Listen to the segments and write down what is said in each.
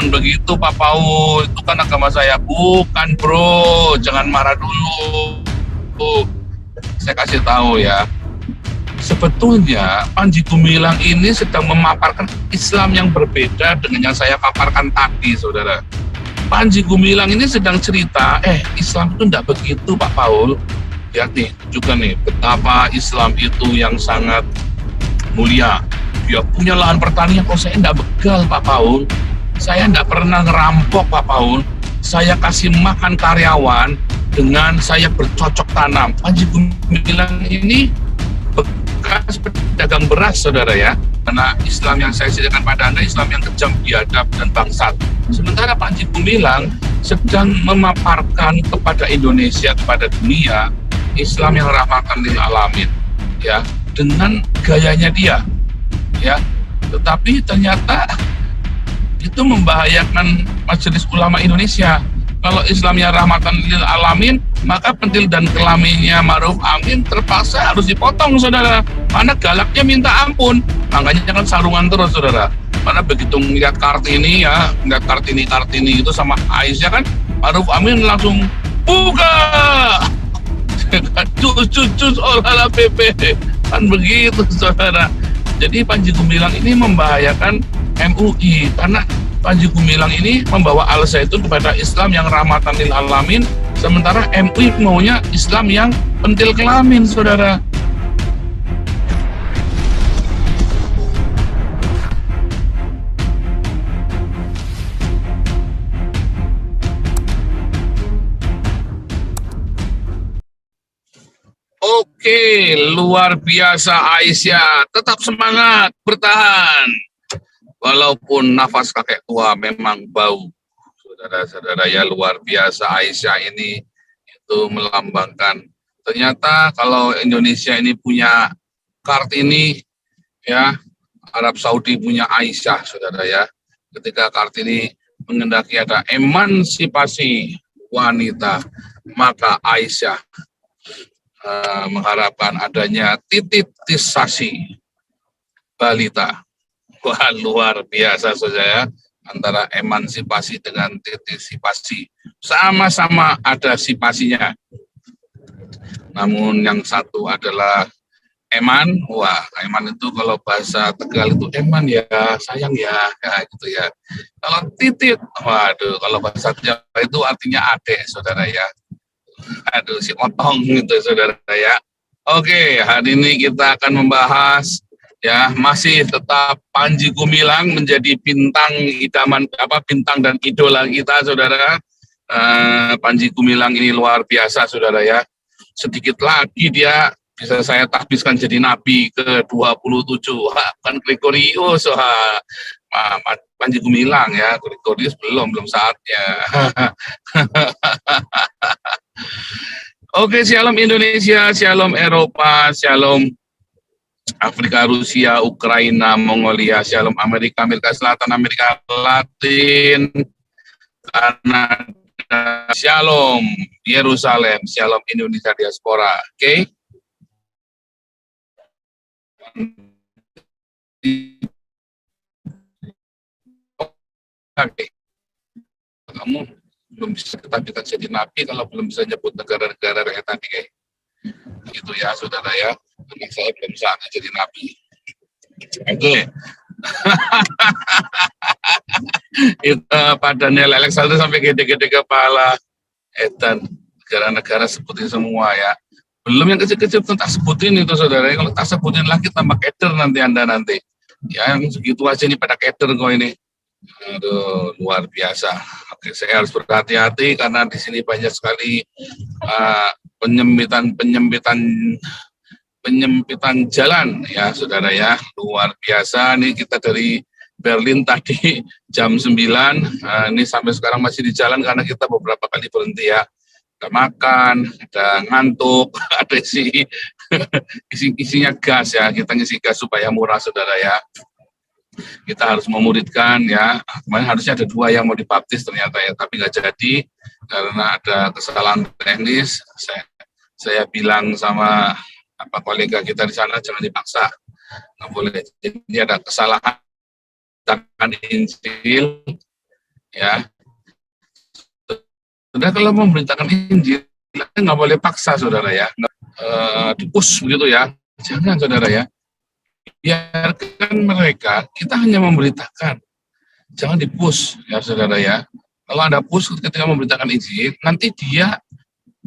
Bukan begitu Pak Paul, itu kan agama saya. Bukan bro, jangan marah dulu. Saya kasih tahu ya, sebetulnya Panji Gumilang ini sedang memaparkan Islam yang berbeda dengan yang saya paparkan tadi, saudara. Panji Gumilang ini sedang cerita, Islam itu tidak begitu Pak Paul. Lihat nih, juga nih, betapa Islam itu yang sangat mulia. Dia punya lahan pertanian, kok saya tidak begal Pak Paul. Saya tidak pernah ngerampok Pak Paul. Saya kasih makan karyawan dengan saya bercocok tanam. Panji Gumilang ini bekas pedagang beras, saudara ya. Karena Islam yang saya sediakan pada Anda, Islam yang kejam, biadab, dan bangsat. Sementara Panji Gumilang sedang memaparkan kepada Indonesia, kepada dunia, Islam yang rahmatan lil alamin, ya, dengan gayanya dia, ya. Tetapi ternyata itu membahayakan Majelis Ulama Indonesia. Kalau Islamnya rahmatan lil alamin, maka pentil dan kelaminnya Ma'ruf Amin terpaksa harus dipotong, saudara. Karena galaknya minta ampun, makanya kan sarungan terus, saudara. Karena begitu melihat Kartini ya, melihat Kartini itu sama Aisyah kan, Ma'ruf Amin langsung buka. Cus olahlah PP, kan begitu, saudara. Jadi Panji Gumilang ini membahayakan MUI karena Panji Gumilang ini membawa Al-Zaitun kepada Islam yang rahmatan lil alamin, sementara MUI maunya Islam yang pentil kelamin, saudara. Oke, luar biasa Aisyah. Tetap semangat, bertahan. Walaupun nafas kakek tua memang bau. Saudara-saudara ya, luar biasa Aisyah ini itu melambangkan. Ternyata kalau Indonesia ini punya Kartini, ya, Arab Saudi punya Aisyah, saudara ya. Ketika Kartini mengendaki ada emansipasi wanita, maka Aisyah mengharapkan adanya titisasi balita. Wah, luar biasa, saudara, antara emansipasi dengan titisipasi. Sama-sama ada sipasinya. Namun yang satu adalah eman. Wah, eman itu kalau bahasa Tegal itu eman ya, sayang ya, gitu ya. Kalau titit, waduh, kalau bahasa Jawa itu artinya adek, saudara ya. Aduh, si otong gitu, saudara ya. Oke, hari ini kita akan membahas ya, masih tetap Panji Gumilang menjadi bintang idaman, bintang dan idola kita, saudara. Panji Gumilang ini luar biasa, saudara ya. Sedikit lagi dia bisa saya tahbiskan jadi nabi ke-27. Bukan Gregorius, Panji Gumilang ya. Gregorius belum saatnya. Oke, shalom Indonesia, shalom Eropa, shalom Afrika, Rusia, Ukraina, Mongolia, shalom Amerika Selatan, Amerika Latin, Kanada, shalom Yerusalem, shalom Indonesia diaspora. Oke. Oke. Kamu belum bisa kita jadi nabi kalau belum bisa nyebut negara-negara kayak tadi kayak gitu ya, saudara ya. Ini saya belum saatnya jadi nabi. Oke. Itu pada Neil Alexander sampai gede-gede kepala. Dan negara-negara sebutin semua ya. Belum yang kecil-kecil pun tak sebutin itu, saudara. Kalau tak sebutin lagi tambah keder nanti Anda nanti. Ya, yang segitu aja nih pada keder kok ini. Aduh, luar biasa. Oke, saya harus berhati-hati karena di sini banyak sekali penyempitan jalan ya, saudara ya. Luar biasa. Nih kita dari Berlin tadi jam 9, ini sampai sekarang masih di jalan karena kita beberapa kali berhenti ya. Ada makan, ada ngantuk, ada isinya gas ya. Kita ngisi gas supaya murah, saudara ya. Kita harus memuridkan ya. Kemarin harusnya ada 2 yang mau dibaptis ternyata ya, tapi nggak jadi karena ada kesalahan teknis. Saya bilang sama kolega kita di sana, jangan dipaksa, nggak boleh. Jadi ada kesalahan Injil ya. Saudara kalau memberitakan Injil nggak boleh paksa, saudara ya, dipus begitu ya, jangan saudara ya. Biarkan mereka, kita hanya memberitakan, jangan dipus ya saudara ya. Kalau ada push ketika memberitakan Injil, nanti dia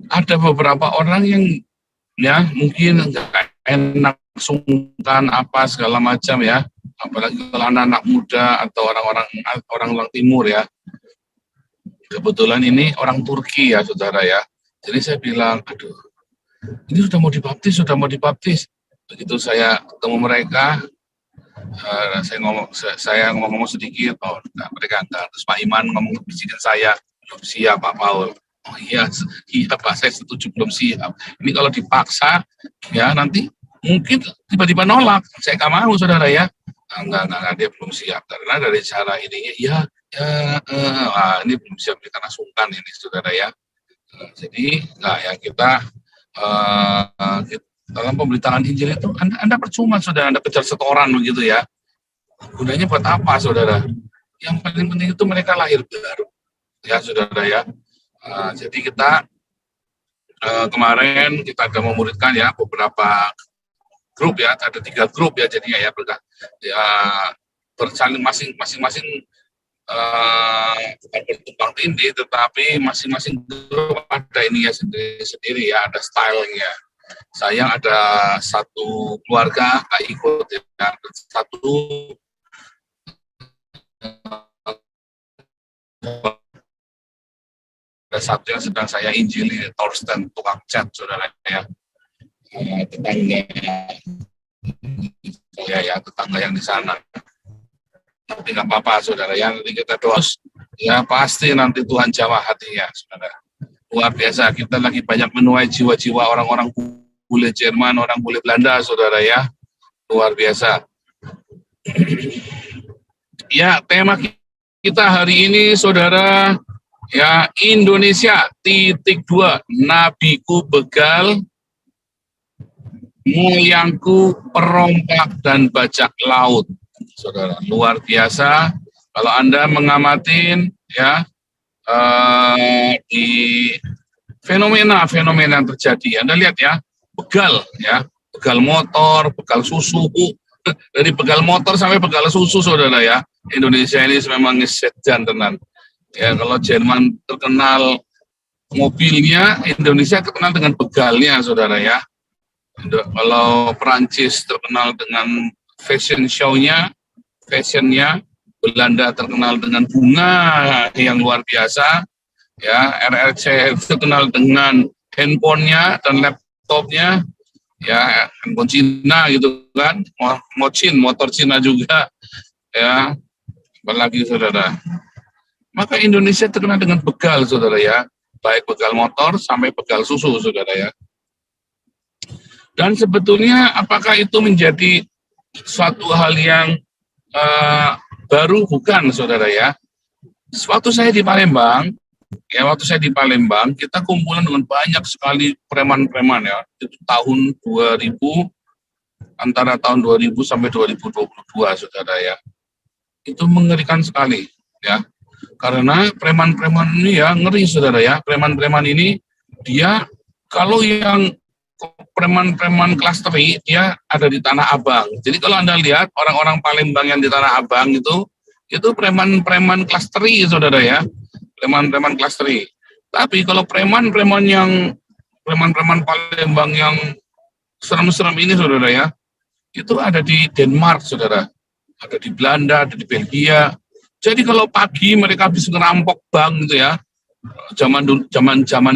ada beberapa orang yang ya mungkin nggak enak, sungkan apa segala macam ya, apalagi kalau anak-anak muda atau orang timur ya. Kebetulan ini orang Turki ya saudara ya. Jadi saya bilang, aduh, ini sudah mau dibaptis. Begitu saya ketemu mereka, saya ngomong sedikit, oh enggak, mereka enggak. Terus Pak Iman ngomong bisikin saya, belum siap Pak Paul. Oh iya Pak, saya setuju, belum siap. Ini kalau dipaksa, ya nanti mungkin tiba-tiba nolak. Saya nggak mau saudara ya. Enggak, dia belum siap. Karena dari cara ininya, ini belum siap karena sungkan ini saudara ya. Jadi ya kita dalam pemberitaan Injil itu Anda percuma saudara, Anda kejar setoran begitu ya. Gunanya buat apa saudara? Yang paling penting itu mereka lahir baru ya saudara ya. Jadi kita kemarin kita ada memuridkan ya beberapa grup ya, ada 3 grup ya jadinya ya, bersaling masing-masing bukan bertumpang tindih, tetapi masing-masing grup ada ininya sendiri ya, ada stylenya. Saya ada satu keluarga nggak ikut ya, satu ada satu yang sedang saya injili, Torsten, tukang cat saudara ya, tetangga yang di sana. Tapi nggak apa-apa saudara ya, nanti kita doa ya, pasti nanti Tuhan jamah hatinya saudara. Luar biasa, kita lagi banyak menuai jiwa-jiwa orang-orang bule Jerman, orang bule Belanda saudara ya, luar biasa. Ya, tema kita hari ini saudara ya, Indonesia _2, nabiku begal, moyangku perompak dan bajak laut. Saudara, luar biasa. Kalau Anda mengamatin ya di fenomena yang terjadi, Anda lihat ya, begal motor, begal susu, dari begal motor sampai begal susu saudara ya. Indonesia ini memang sedan tenan. Ya, kalau Jerman terkenal mobilnya, Indonesia terkenal dengan begalnya saudara ya. Kalau Perancis terkenal dengan fashionnya, Belanda terkenal dengan bunga yang luar biasa, ya, RRC terkenal dengan handphonenya dan laptopnya, ya, handphone Cina gitu kan, motor Cina juga, ya, apalagi saudara. Maka Indonesia terkenal dengan begal saudara ya, baik begal motor sampai begal susu saudara ya. Dan sebetulnya apakah itu menjadi suatu hal yang baru? Bukan saudara ya. Waktu saya di Palembang, kita kumpulan dengan banyak sekali preman-preman ya. Itu tahun 2000, antara tahun 2000 sampai 2022 saudara ya. Itu mengerikan sekali ya. Karena preman-preman ini ya ngeri saudara ya. Preman-preman ini dia, kalau yang preman-preman kelas 3 dia ada di Tanah Abang. Jadi kalau Anda lihat orang-orang Palembang yang di Tanah Abang itu preman-preman kelas 3 saudara ya. Preman-preman kelas 3. Tapi kalau preman-preman Palembang yang serem-serem ini saudara ya, itu ada di Denmark saudara. Ada di Belanda, ada di Belgia. Jadi kalau pagi mereka habis ngerampok bank gitu ya. Zaman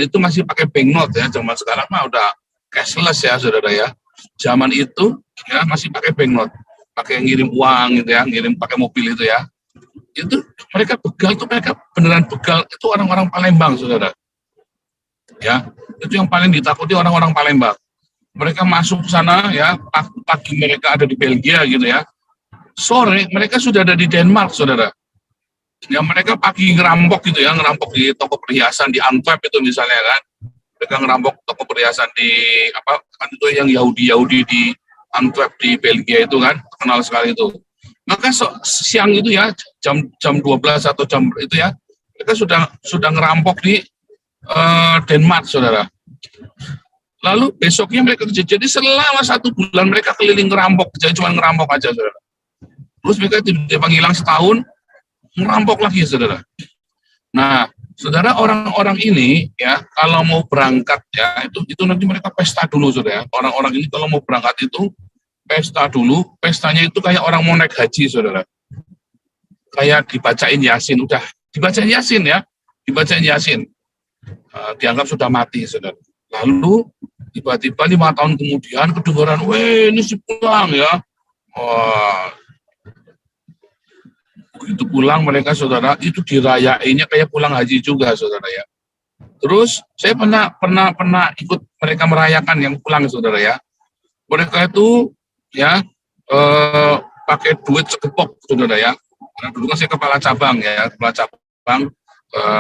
itu masih pakai banknote ya. Zaman sekarang mah udah cashless ya saudara ya. Zaman itu ya masih pakai banknote, pakai ngirim uang gitu ya, ngirim pakai mobil itu ya. Itu mereka begal, itu mereka beneran begal, itu orang-orang Palembang saudara. Ya, itu yang paling ditakuti orang-orang Palembang. Mereka masuk ke sana ya, pagi mereka ada di Belgia gitu ya. Sore mereka sudah ada di Denmark saudara. Ya mereka pagi ngerampok gitu ya, ngerampok di toko perhiasan di Antwerp itu misalnya kan. Mereka ngerampok toko perhiasan di kan itu yang Yahudi di Antwerp di Belgia itu kan, terkenal sekali itu. Maka siang itu ya jam 12 atau jam itu ya, mereka sudah ngerampok di Denmark, saudara. Lalu besoknya mereka kerja. Jadi selama 1 bulan mereka keliling ngerampok, jadi cuma ngerampok aja, saudara. Terus mereka tiba-tiba hilang setahun, ngerampok lagi, saudara. Nah, saudara, orang-orang ini ya kalau mau berangkat ya itu nanti mereka pesta dulu, saudara. Orang-orang ini kalau mau berangkat itu pesta dulu. Pestanya itu kayak orang mau naik haji, saudara. Kayak dibacain Yasin, udah dibacain Yasin ya, dibacain Yasin. Dianggap sudah mati, saudara. Lalu tiba-tiba 5 tahun kemudian kedengaran, weh ini si pulang ya. Begitu pulang mereka, saudara, itu dirayainnya kayak pulang haji juga, saudara ya. Terus saya pernah ikut mereka merayakan yang pulang, saudara ya. Mereka itu ya pakai duit segepok, saudara ya. Karena dulu kan saya kepala cabang ya, kepala cabang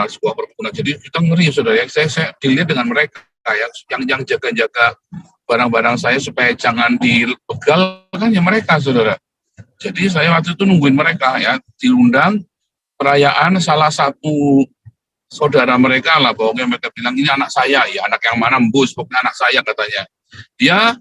sebuah perkebunan. Jadi kita ngeri, saudara ya. Saya dilihat dengan mereka ya, yang jaga-jaga barang-barang saya supaya jangan dibegal kan ya mereka, saudara. Jadi saya waktu itu nungguin mereka ya, diundang perayaan salah satu saudara mereka lah, pokoknya mereka bilang ini anak saya, ya anak yang mana Mbus, pokoknya anak saya katanya. Dia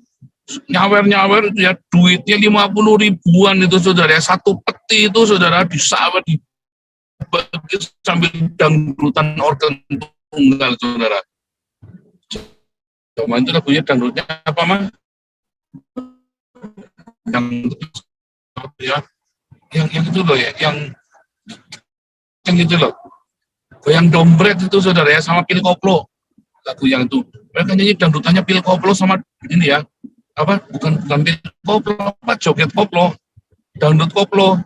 nyawer-nyawer ya duitnya 50 ribuan itu, saudara, satu peti itu, saudara, disawer dibagi sambil dangdutan organ tunggal, saudara. Cuma itu lagunya dangdutnya apa mah? Yang itu loh ya, yang itu loh. Goyang dombret itu, saudara ya, sama pil koplo. Lagu yang itu. Mereka nyanyi dangdutannya pil koplo sama ini ya. Apa? Bukan pil koplo, apa? Joget koplo. Dangdut koplo.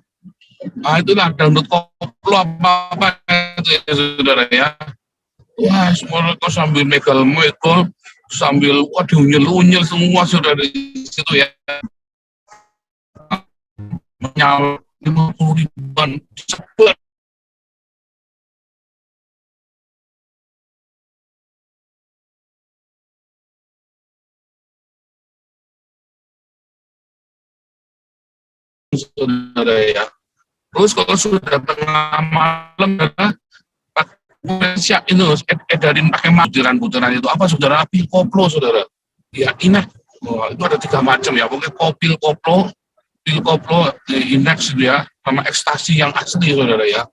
Ah, itulah dangdut koplo apa itu ya, saudara ya. Wah, semua mereka sambil megal-megal, sambil diunyel-unyel semua, saudara, di situ ya. Menyawa 50 ribuan cepet. Saudara ya. Terus kalau sudah tengah malam, siap itu edarin pakai butiran-butiran itu apa, saudara? Pil koplo, saudara. Ya, inek. Itu ada 3 macam ya. Pokoknya pil koplo, inex itu ya, sama ekstasi yang asli, saudara ya.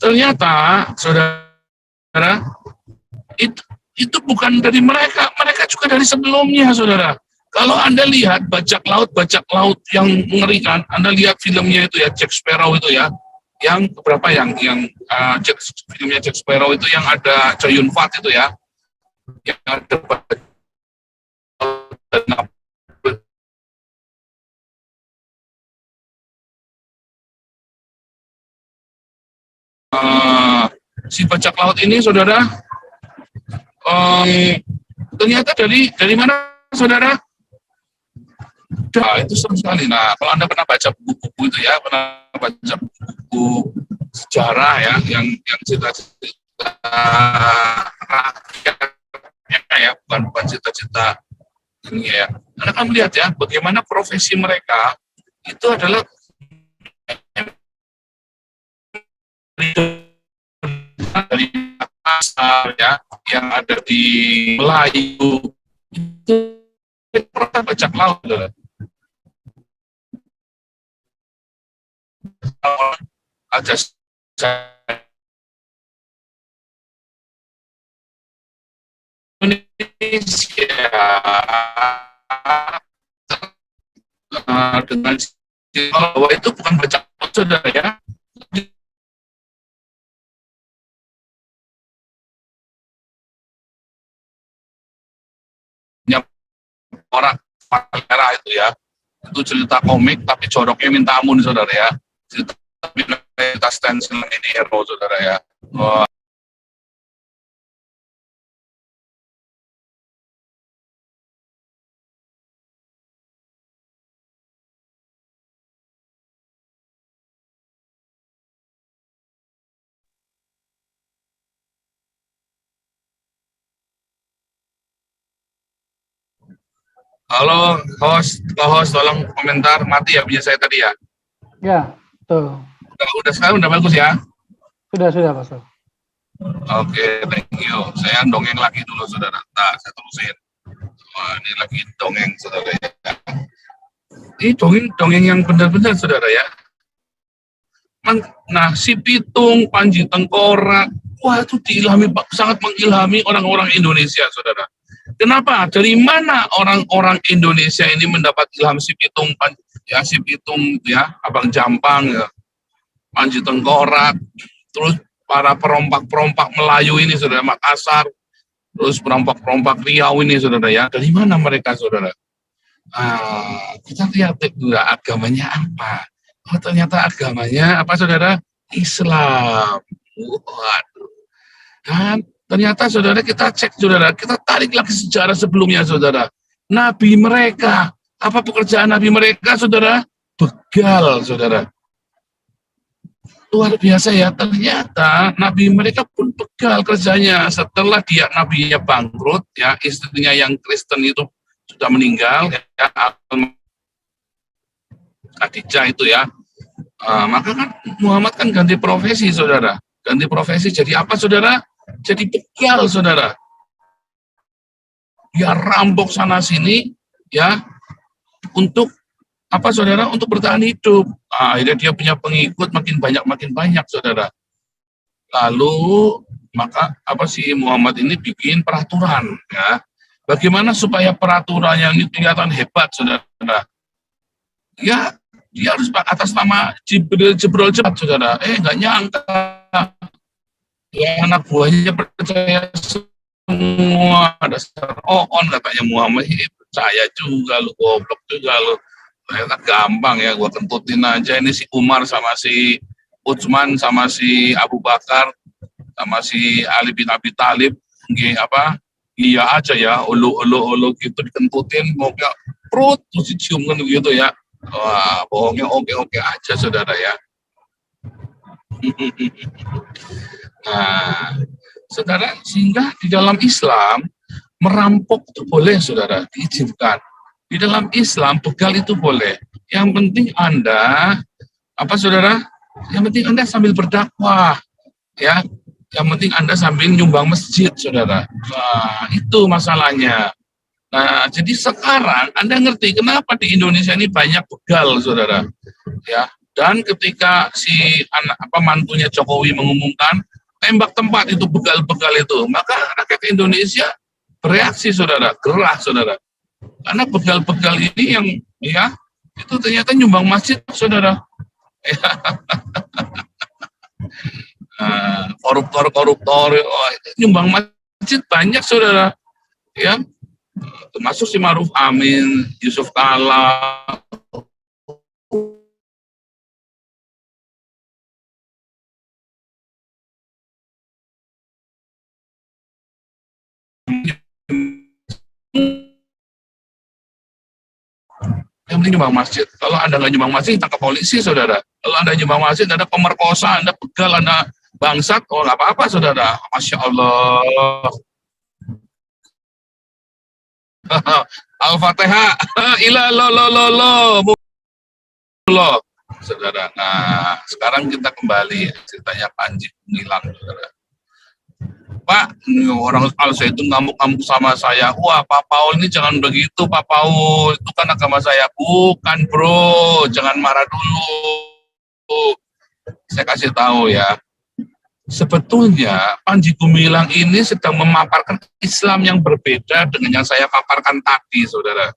Ternyata, saudara, itu bukan dari mereka juga dari sebelumnya, saudara. Kalau Anda lihat bajak laut yang mengerikan, Anda lihat filmnya itu ya, Jack Sparrow itu ya, yang berapa filmnya Jack Sparrow itu yang ada Chow Yun Fat itu ya, yang ada si bajak laut ini, saudara, ternyata dari mana, saudara? Nah, itu seru sekali. Nah, kalau Anda pernah baca buku-buku itu ya, pernah baca buku sejarah ya, yang cita-cita rakyatnya ya, bukan cita-cita ini ya. Anda kan melihat ya, bagaimana profesi mereka itu adalah dari pasar ya, yang ada di Melayu itu pernah bajak laut, ada Indonesia dengan bahwa itu bukan bajak laut, saudara ya. Orang merah itu ya, itu cerita komik tapi joroknya minta ampun, saudara ya. Cerita stensil ini hero, saudara ya. Oh, halo, host, tolong komentar mati ya punya saya tadi ya. Ya, betul. Udah sekarang udah bagus ya. Sudah, Pastor. Oke, thank you. Saya dongeng lagi dulu, saudara. Nah, saya terusin. Wah, ini lagi dongeng, saudara ya. Ini dongeng yang benar-benar, saudara ya. Nah, si Pitung, Panji Tengkorak, wah itu sangat mengilhami orang-orang Indonesia, saudara. Kenapa? Dari mana orang-orang Indonesia ini mendapat ilham si Pitung, si Pitung, ya, Abang Jampang, ya, Panji Tengkorak, terus para perompak-perompak Melayu ini, saudara, Makassar, terus perompak-perompak Riau ini, saudara ya. Dari mana mereka, saudara? Kita lihat juga agamanya apa. Oh, ternyata agamanya apa, saudara? Islam. Waduh. Dan ternyata, saudara, kita cek, saudara, kita tarik lagi sejarah sebelumnya, saudara. Nabi mereka, apa pekerjaan nabi mereka, saudara? Begal, saudara. Luar biasa ya, ternyata nabi mereka pun begal kerjanya. Setelah nabinya bangkrut, ya, istrinya yang Kristen itu sudah meninggal, ya, Khadijah itu ya, maka kan Muhammad kan ganti profesi, saudara. Ganti profesi jadi apa, saudara? Jadi begal, saudara. Dia rampok sana sini, ya, untuk apa, saudara? Untuk bertahan hidup. Akhirnya dia punya pengikut makin banyak, saudara. Lalu maka apa sih Muhammad ini bikin peraturan, ya. Bagaimana supaya peraturannya ini kelihatan hebat, saudara? Ya, dia harus atas nama Jibril cepat, saudara. Nggak nyangka ya, anak buahnya percaya semua. Dasar katanya Muhammad ini percaya juga, lu goblok juga lu. Ternyata gampang ya, gua kentutin aja ini si Umar sama si Utsman sama si Abu Bakar sama si Ali bin Abi Thalib, iya aja ya, ulu gitu dikentutin, mau gak perut terus diciumkan gitu ya. Wah, bohongnya oke aja, saudara ya. Nah, saudara, sehingga di dalam Islam merampok itu boleh, saudara, diizinkan. Di dalam Islam begal itu boleh. Yang penting Anda apa, saudara? Yang penting Anda sambil berdakwah, ya. Yang penting Anda sambil nyumbang masjid, saudara. Nah, itu masalahnya. Nah, jadi sekarang Anda ngerti kenapa di Indonesia ini banyak begal, saudara. Ya, dan ketika si mantunya Jokowi mengumumkan tembak tempat itu begal-begal itu, maka rakyat Indonesia bereaksi, saudara, gerah, saudara. Karena begal-begal ini yang ya itu ternyata nyumbang masjid, saudara. Koruptor, nyumbang masjid banyak, saudara. Ya, termasuk si Maruf Amin, Yusuf Kala, yang penting nyumbang masjid. Kalau Anda nggak nyumbang masjid, tangkap polisi, saudara. Kalau Anda nyumbang masjid, Anda pemerkosa, Anda begal, Anda bangsat, nggak apa-apa, saudara. Masya Allah. Al-Fatihah. Ila lo. Saudara. Nah, sekarang kita kembali ceritanya Panji Gumilang, saudara. Pak, orang saya itu ngamuk-ngamuk sama saya. Wah, Pak Paul ini jangan begitu, Pak Paul. Itu kan agama saya. Bukan, bro. Jangan marah dulu. Saya kasih tahu ya. Sebetulnya Panji Gumilang ini sedang memaparkan Islam yang berbeda dengan yang saya paparkan tadi, saudara.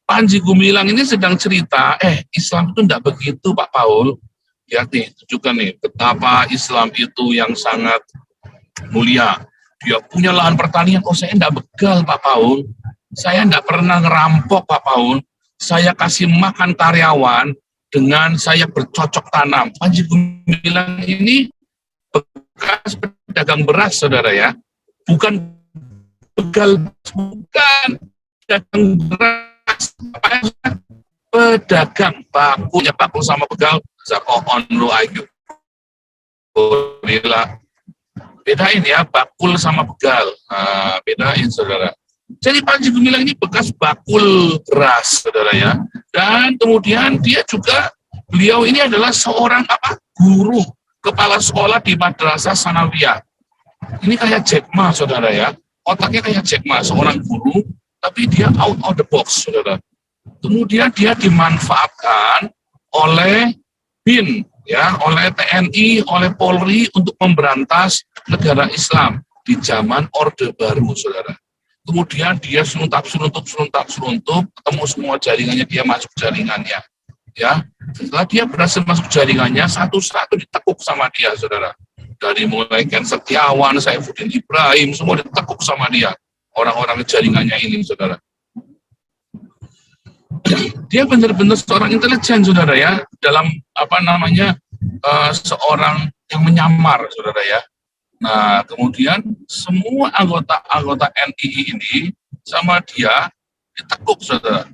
Panji Gumilang ini sedang cerita, Islam itu tidak begitu, Pak Paul. Ya nih, tunjukkan nih, betapa Islam itu yang sangat mulia. Dia punya lahan pertanian. Saya tidak begal, Pak Paul. Saya tidak pernah ngerampok, Pak Paul. Saya kasih makan karyawan dengan saya bercocok tanam. Panji Gumilang ini bekas pedagang beras, saudara ya. Bukan begal, bukan pedagang beras. Pedagang bakunya bakul sama begal, zakohon lu ayu. Bedain ya, bakul sama begal. Nah, bedain, saudara. Jadi Panji Gumilang ini bekas bakul beras, saudara ya. Dan kemudian dia juga, beliau ini adalah seorang guru, kepala sekolah di Madrasah Sanawiyah. Ini kayak Jack Ma, saudara ya. Otaknya kayak Jack Ma, seorang guru, tapi dia out of the box, saudara. Kemudian dia dimanfaatkan oleh BIN, ya, oleh TNI, oleh Polri untuk memberantas negara Islam di zaman Orde Baru, saudara. Kemudian dia seruntup, ketemu semua jaringannya, dia masuk jaringannya, ya. Setelah dia berhasil masuk jaringannya, satu-satu ditekuk sama dia, saudara. Dari mulai Ken Setiawan, Saifuddin Ibrahim, semua ditekuk sama dia, orang-orang jaringannya ini, saudara. Dia benar-benar seorang intelijen, saudara ya, dalam seorang yang menyamar, saudara ya. Nah, kemudian semua anggota NII ini sama dia ditekuk, saudara.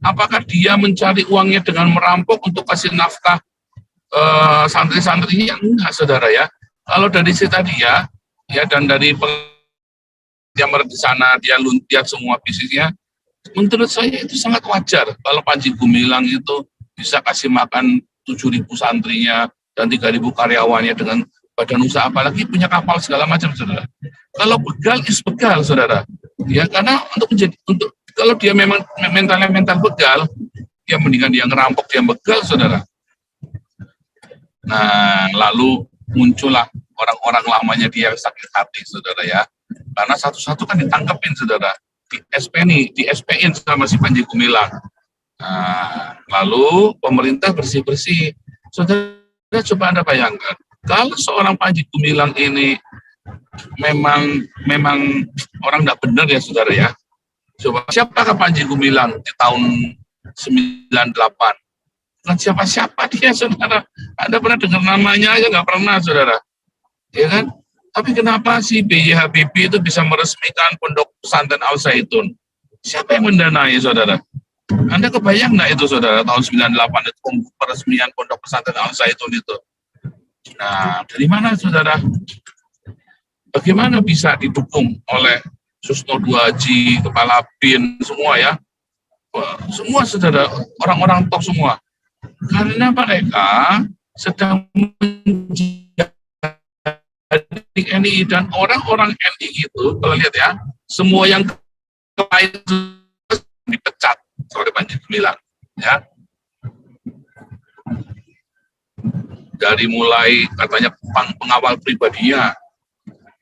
Apakah dia mencari uangnya dengan merampok untuk kasih nafkah santri-santrinya? Enggak, saudara ya. Kalau dari cerita dia, ya, dan dari dia di sana, dia luntiat semua bisnisnya, menurut saya itu sangat wajar kalau Panji Gumilang itu bisa kasih makan 7.000 santrinya dan 3.000 karyawannya dengan badan usaha, apalagi punya kapal segala macam, saudara. Kalau begal is begal, saudara. Ya, karena untuk kalau dia memang mental begal, dia mendingan dia ngerampok, dia begal, saudara. Nah, lalu muncullah orang-orang lamanya dia yang sakit hati, saudara ya. Karena satu-satu kan ditangkepin, saudara. Di SP-in sama si Panji Gumilang. Nah, lalu pemerintah bersih-bersih. Saudara, coba Anda bayangkan, kalau seorang Panji Gumilang ini memang orang tidak benar ya, saudara ya. Coba, siapakah Panji Gumilang di tahun 98? Bukan siapa-siapa dia, saudara. Anda pernah dengar namanya aja nggak pernah, saudara. Ya kan? Tapi kenapa sih B.J. Habibie itu bisa meresmikan Pondok Pesantren Al Zaitun? Siapa yang mendanai, saudara? Anda kebayang nggak itu, saudara, tahun 98 itu peresmian Pondok Pesantren Al Zaitun itu? Nah, dari mana, saudara? Bagaimana bisa didukung oleh Susno Duaji, Kepala BIN, semua ya? Semua, saudara, orang-orang top semua. Karena mereka sedang NII, dan orang-orang NII itu, kalau lihat ya, semua yang lain dipecat oleh Panji Gumilang, ya. Dari mulai katanya pengawal pribadinya,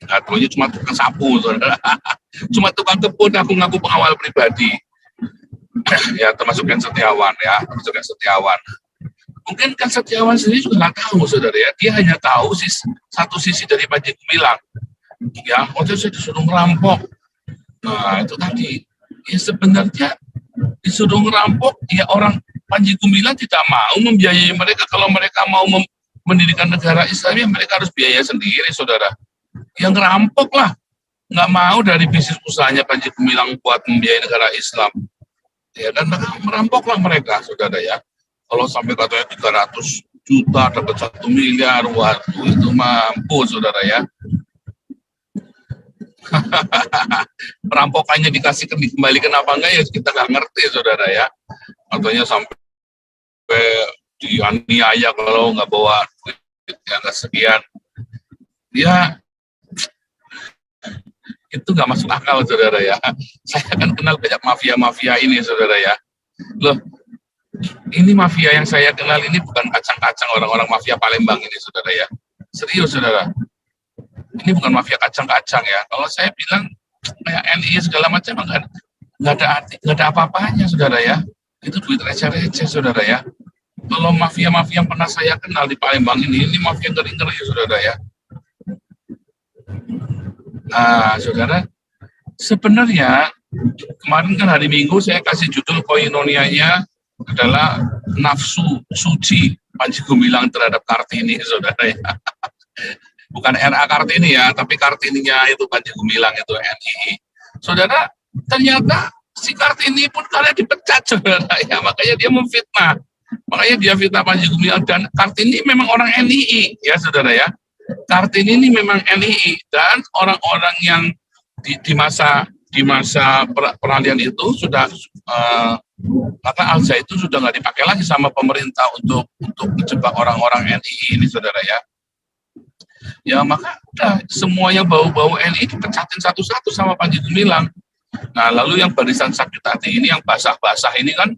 katanya cuma tukang sapu, saudara. Cuma tukang kebun, aku ngaku pengawal pribadi. Ya, termasuk Ken Setiawan, ya, termasuk Ken Setiawan. Mungkin Ken Setiawan sendiri juga nggak tahu, saudara ya. Dia hanya tahu satu sisi dari Panji Gumilang. Ya, waktu itu saya disuruh ngerampok. Nah, itu tadi. Ya, sebenarnya disuruh ngerampok, ya orang Panji Gumilang tidak mau membiayai mereka. Kalau mereka mau mendirikan negara Islam, ya mereka harus biaya sendiri, saudara. Yang ngerampok lah. Nggak mau dari bisnis usahanya Panji Gumilang buat membiayai negara Islam. Ya, dan merampoklah mereka, saudara ya. Kalau sampai katanya 300 juta, dapat 1 miliar, waduh, itu mampu, saudara ya. Perampokannya dikasih dikembalikan apa enggak, ya kita nggak ngerti, saudara ya. Katanya sampai dianiaya kalau nggak bawa duit yang nggak sekian. Ya, itu nggak masuk akal, saudara ya. Saya kan kenal banyak mafia-mafia ini, saudara ya. Loh, ini mafia yang saya kenal ini bukan kacang-kacang orang-orang mafia Palembang ini, saudara ya. Serius, saudara. Ini bukan mafia kacang-kacang ya. Kalau saya bilang kayak NII segala macam nggak ada apa-apanya, saudara ya. Itu duit receh-receh, saudara ya. Kalau mafia-mafia yang pernah saya kenal di Palembang ini mafia ngeri-ngeri, saudara ya. Nah, saudara, sebenarnya kemarin kan hari Minggu saya kasih judul koinonianya adalah nafsu suci Panji Gumilang terhadap Kartini, saudara ya. Bukan RA Kartini ya, tapi Kartininya itu Panji Gumilang itu NII. Saudara, ternyata si Kartini pun karena dipecat, saudara ya, makanya dia memfitnah. Makanya dia fitnah Panji Gumilang, dan Kartini memang orang NII ya, saudara ya. Kartini ini memang NII, dan orang-orang yang di masa peralihan itu sudah maka Al-Zaitun sudah nggak dipakai lagi sama pemerintah untuk menjebak orang-orang NII ini, saudara ya. Ya maka udah semuanya bau-bau NII dipecatin satu-satu sama Panji Gumilang. Nah lalu yang barisan sakit hati ini, yang basah-basah ini kan,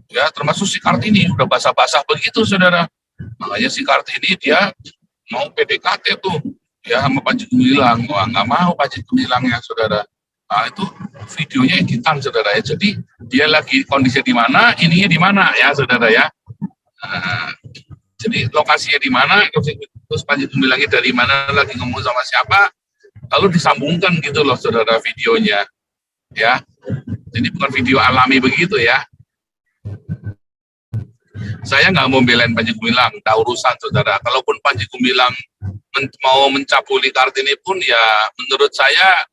ya termasuk si Kartini udah basah-basah begitu, saudara. Makanya si Kartini dia mau PDKT tuh ya sama Panji Gumilang. Wah, nggak mau Panji Gumilang ya, saudara. Nah itu videonya editan, saudara ya. Jadi dia lagi kondisi di mana, ininya di mana ya, saudara ya. Nah, jadi lokasinya di mana, terus Panji Gumilangnya dari mana, lagi ngomong sama siapa, lalu disambungkan gitu loh, saudara, videonya ya. Jadi bukan video alami begitu ya. Saya nggak mau belain Panji Gumilang, tak urusan, saudara. Kalaupun Panji Gumilang mau mencabuli Kartini pun ya menurut saya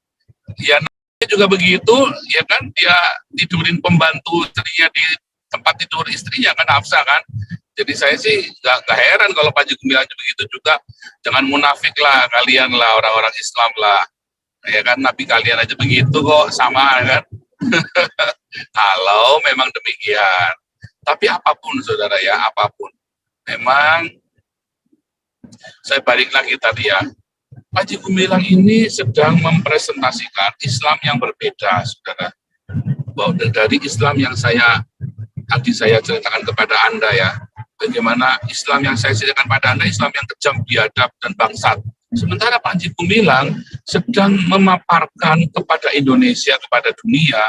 ya juga begitu ya kan, dia tidurin pembantu istrinya di tempat tidur istrinya kan, Hafsa kan. Jadi saya sih nggak heran kalau Panji Gumilang begitu juga. Jangan munafik lah kalian lah, orang-orang Islam lah ya kan, Nabi kalian aja begitu kok, sama kan. Kalau memang demikian. Tapi apapun, saudara ya, apapun, memang saya balik lagi tadi ya, Panji Gumilang ini sedang mempresentasikan Islam yang berbeda, saudara. Bahwa dari Islam yang tadi saya ceritakan kepada Anda ya, bagaimana Islam yang saya ceritakan pada Anda, Islam yang kejam, biadab, dan bangsat. Sementara Panji Gumilang sedang memaparkan kepada Indonesia, kepada dunia,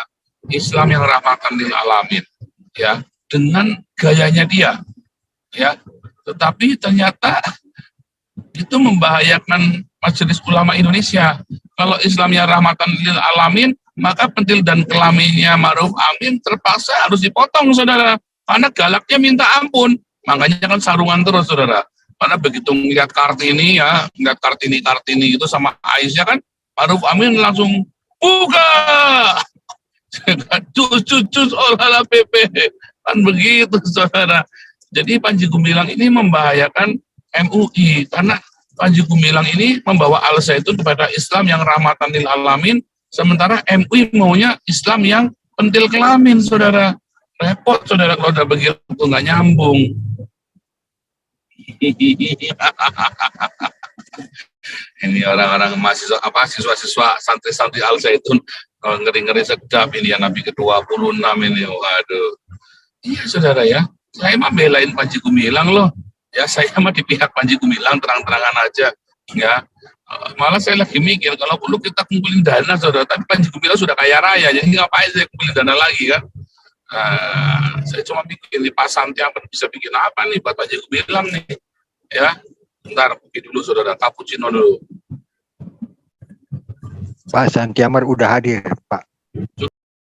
Islam yang rahmatan lil alamin, ya, dengan gayanya dia, ya. Tetapi ternyata itu membahayakan Majelis Ulama Indonesia. Kalau Islamnya rahmatan lil alamin, maka pentil dan kelaminnya Ma'ruf Amin terpaksa harus dipotong, saudara. Karena galaknya minta ampun. Makanya kan sarungan terus, saudara. Karena begitu ngeliat Kartini ya, ngeliat Kartini itu sama Aisyah kan, Ma'ruf Amin langsung buka. Cus olahlah PP. Kan begitu, saudara. Jadi Panji Gumilang ini membahayakan MUI, karena Panji Gumilang ini membawa Al-Zaitun kepada Islam yang rahmatan lil alamin, sementara MUI maunya Islam yang pentil kelamin, saudara. Repot, saudara, kalau udah begitu, nggak nyambung. Ini orang-orang siswa-siswa santri-santri Al-Zaitun, kalau ngeri-ngeri sedap ini ya, Nabi ke-26 ini, waduh. Iya, saudara ya, saya mah belain Panji Gumilang loh. Ya saya mah di pihak Panji Gumilang terang-terangan aja, ya. Malah saya lagi mikir kalau perlu kita kumpulin dana, saudara. Tapi Panji Gumilang sudah kaya raya, jadi ngapain saya kumpulin dana lagi kan? Saya cuma bikin di Pak Santiaman bisa bikin apa nih buat Panji Gumilang nih, ya. Bentar, kopi dulu, saudara. Cappuccino dulu. Pak Santiaman udah hadir, Pak.